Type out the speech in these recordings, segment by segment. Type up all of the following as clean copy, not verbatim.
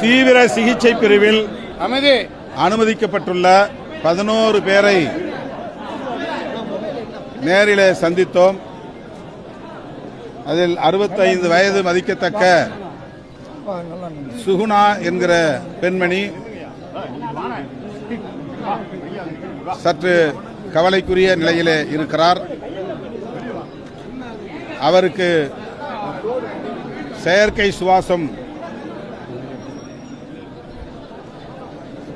தீவிர சிகிச்சை பிரிவில் அனுமதிக்கப்பட்டுள்ள 11 பேரை நேரிலே சந்தித்தோம். அதில் 65 வயது மதிக்கத்தக்க சுகுணா என்கிற பெண்மணி சற்று கவலைக்குரிய நிலையிலே இருக்கிறார். அவருக்கு செயற்கை சுவாசம்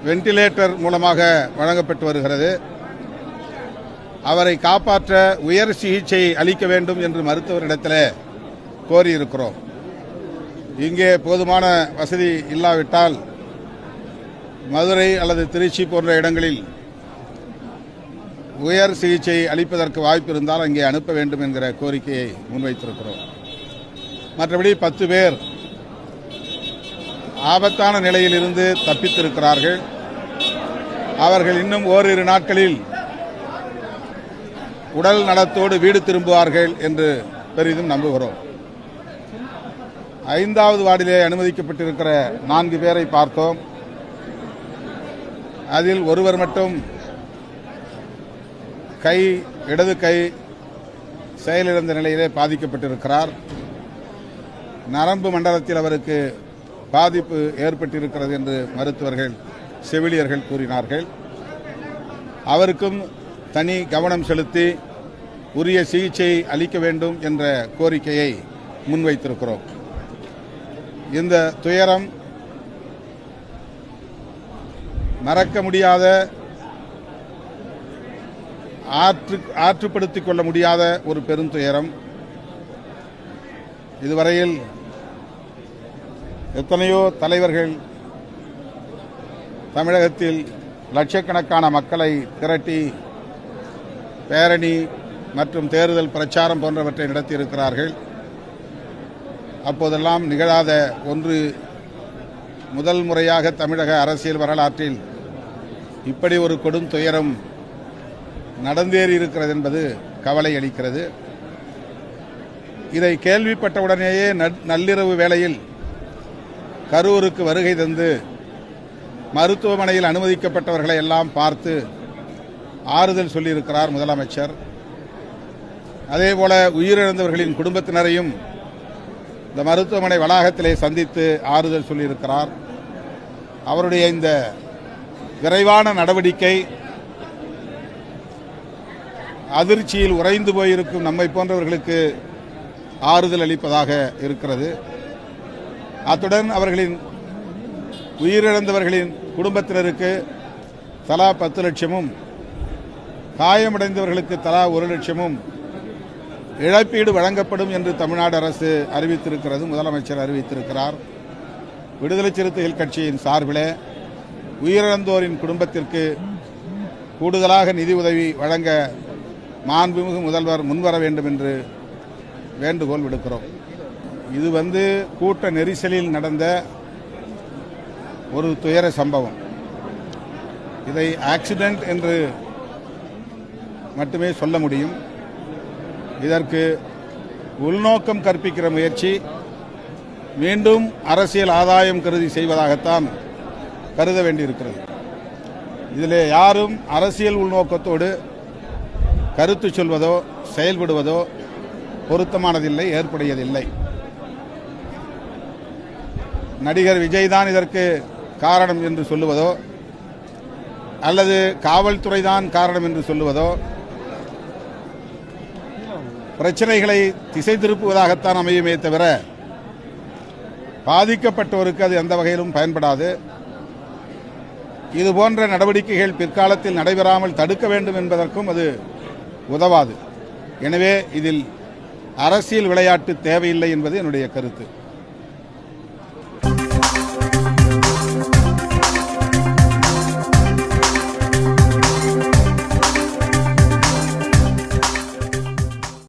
வெண்டிலேட்டர் மூலமாக வழங்கப்பட்டு வருகிறது. அவரை காப்பாற்ற உயர் சிகிச்சை அளிக்க வேண்டும் என்று மருத்துவரிடத்தில் கோரியிருக்கிறோம். இங்கே போதுமான வசதி இல்லாவிட்டால் மதுரை அல்லது திருச்சி போன்ற இடங்களில் உயர் சிகிச்சை அளிப்பதற்கு வாய்ப்பு இருந்தால் அங்கே அனுப்ப வேண்டும் என்கிற கோரிக்கையை முன்வைத்திருக்கிறோம். மற்றபடி 10 பேர் ஆபத்தான நிலையில் இருந்து தப்பித்திருக்கிறார்கள். அவர்கள் இன்னும் ஓரிரு நாட்களில் உடல் நலத்தோடு வீடு திரும்புவார்கள் என்று பெரிதும் நம்புகிறோம். 5வது வார்டிலே அனுமதிக்கப்பட்டிருக்கிற 4 பேரை பார்த்தோம். அதில் ஒருவர் மட்டும் இடது கை செயலிழந்த நிலையிலே பாதிக்கப்பட்டிருக்கிறார். நரம்பு மண்டலத்தில் அவருக்கு பாதிப்பு ஏற்பட்டிருக்கிறது என்று மருத்துவர்கள் செவிலியர்கள் கூறினார்கள். அவருக்கும் தனி கவனம் செலுத்தி உரிய சிகிச்சை அளிக்க வேண்டும் என்ற கோரிக்கையை முன்வைத்திருக்கிறோம். இந்த துயரம் மறக்க முடியாத, ஆற்றுப்படுத்திக் கொள்ள முடியாத ஒரு பெரும் துயரம். இதுவரையில் எத்தனையோ தலைவர்கள் தமிழகத்தில் லட்சக்கணக்கான மக்களை திரட்டி பேரணி மற்றும் தேர்தல் பிரச்சாரம் போன்றவற்றை நடத்தியிருக்கிறார்கள். அப்போதெல்லாம் நிகழாத ஒன்று, முதல் முறையாக தமிழக அரசியல் வரலாற்றில் இப்படி ஒரு கொடும் துயரம் நடந்தேறி இருக்கிறது என்பது கவலை அளிக்கிறது. இதை கேள்விப்பட்டவுடனேயே நள்ளிரவு வேளையில் கரூருக்கு வருகை தந்து மருத்துவமனையில் அனுமதிக்கப்பட்டவர்களை எல்லாம் பார்த்து ஆறுதல் சொல்லியிருக்கிறார் முதலமைச்சர். அதேபோல உயிரிழந்தவர்களின் குடும்பத்தினரையும் இந்த மருத்துவமனை வளாகத்திலே சந்தித்து ஆறுதல் சொல்லியிருக்கிறார். அவருடைய இந்த விரைவான நடவடிக்கை அதிர்ச்சியில் உறைந்து போயிருக்கும் நம்மை போன்றவர்களுக்கு ஆறுதல் அளிப்பதாக இருக்கிறது. அத்துடன் அவர்களின் உயிரிழந்தவர்களின் குடும்பத்தினருக்கு தலா 10 லட்சமும் காயமடைந்தவர்களுக்கு தலா 1 லட்சமும் இழப்பீடு வழங்கப்படும் என்று தமிழ்நாடு அரசு அறிவித்திருக்கிறது. முதலமைச்சர் அறிவித்திருக்கிறார். விடுதலை சிறுத்தைகள் கட்சியின் சார்பிலே உயிரிழந்தோரின் குடும்பத்திற்கு கூடுதலாக நிதி உதவி வழங்க மாண்புமிகு முதல்வர் முன்வர வேண்டும் என்று வேண்டுகோள் விடுக்கிறோம். இது கூட்ட நெரிசலில் நடந்த ஒரு துயர சம்பவம். இதை ஆக்சிடென்ட் என்று மட்டுமே சொல்ல முடியும். இதற்கு உள்நோக்கம் கற்பிக்கிற முயற்சி மீண்டும் அரசியல் ஆதாயம் கருதி செய்வதாகத்தான் கருத வேண்டியிருக்கிறது. இதிலே யாரும் அரசியல் உள்நோக்கத்தோடு கருத்து சொல்வதோ செயல்படுவதோ பொருத்தமானதில்லை, ஏற்புடையதில்லை. நடிகர் விஜய் தான் இதற்கு காரணம் என்று சொல்லுவதோ அல்லது காவல்துறை தான் காரணம் என்று சொல்லுவதோ பிரச்சனைகளை திசை திருப்புவதாகத்தான் அமையுமே தவிர பாதிக்கப்பட்டோருக்கு அது எந்த வகையிலும் பயன்படாது. இதுபோன்ற நடவடிக்கைகள் பிற்காலத்தில் நடைபெறாமல் தடுக்க வேண்டும் என்பதற்கும் அது உதவாது. எனவே இதில் அரசியல் விளையாட்டு தேவையில்லை என்பது என்னுடைய கருத்து.